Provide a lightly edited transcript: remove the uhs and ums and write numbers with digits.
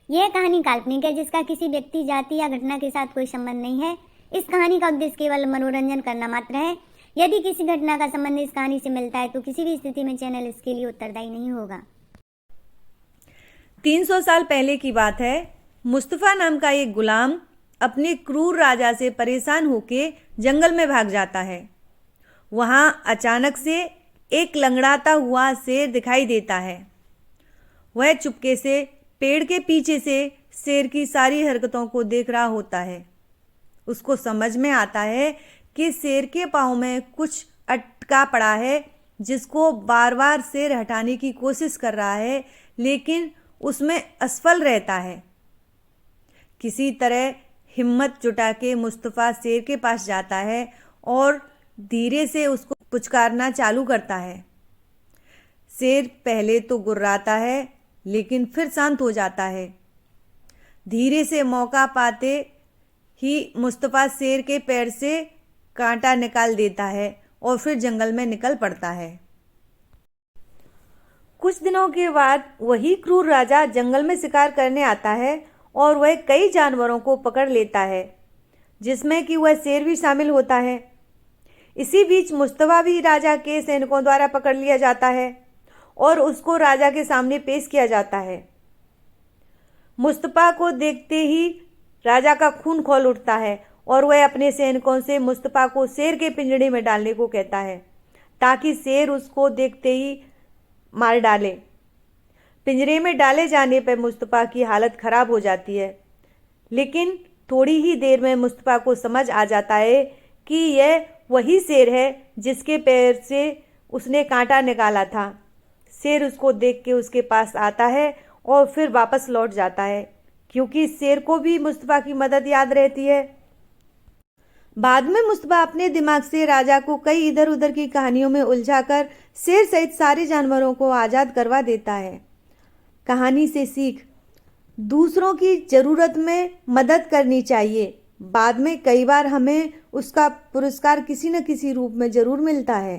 यह कहानी काल्पनिक है जिसका किसी व्यक्ति, जाति या घटना के साथ कोई संबंध नहीं है। इस कहानी का उद्देश्य केवल मनोरंजन करना मात्र है। यदि किसी घटना का संबंध इस कहानी से मिलता है तो किसी भी स्थिति में चैनल इसके लिए उत्तरदायी नहीं होगा। 300 साल पहले की बात है। मुस्तफ़ा नाम का एक गुलाम अपने क्रूर राजा से परेशान होकर जंगल में भाग जाता है। वहां अचानक से एक लंगड़ाता हुआ शेर दिखाई देता है। वह चुपके से पेड़ के पीछे से शेर की सारी हरकतों को देख रहा होता है। उसको समझ में आता है कि शेर के पाँव में कुछ अटका पड़ा है, जिसको बार बार शेर हटाने की कोशिश कर रहा है, लेकिन उसमें असफल रहता है। किसी तरह हिम्मत जुटा के मुस्तफ़ा शेर के पास जाता है और धीरे से उसको पुचकारना चालू करता है। शेर पहले तो गुर्राता है, लेकिन फिर शांत हो जाता है। धीरे से मौका पाते ही मुस्तफ़ा शेर के पैर से कांटा निकाल देता है और फिर जंगल में निकल पड़ता है। कुछ दिनों के बाद वही क्रूर राजा जंगल में शिकार करने आता है और वह कई जानवरों को पकड़ लेता है, जिसमें कि वह शेर भी शामिल होता है। इसी बीच मुस्तफ़ा भी राजा के सैनिकों द्वारा पकड़ लिया जाता है और उसको राजा के सामने पेश किया जाता है। मुस्तफ़ा को देखते ही राजा का खून खौल उठता है और वह अपने सैनिकों से मुस्तफ़ा को शेर के पिंजड़े में डालने को कहता है, ताकि शेर उसको देखते ही मार डाले। पिंजरे में डाले जाने पर मुस्तफ़ा की हालत खराब हो जाती है, लेकिन थोड़ी ही देर में मुस्तफ़ा को समझ आ जाता है कि यह वही शेर है जिसके पैर से उसने कांटा निकाला था। शेर उसको देख के उसके पास आता है और फिर वापस लौट जाता है, क्योंकि शेर को भी मुस्तफ़ा की मदद याद रहती है। बाद में मुस्तफ़ा अपने दिमाग से राजा को कई इधर उधर की कहानियों में उलझाकर शेर सहित सारे जानवरों को आज़ाद करवा देता है। कहानी से सीख: दूसरों की ज़रूरत में मदद करनी चाहिए। बाद में कई बार हमें उसका पुरस्कार किसी न किसी रूप में ज़रूर मिलता है।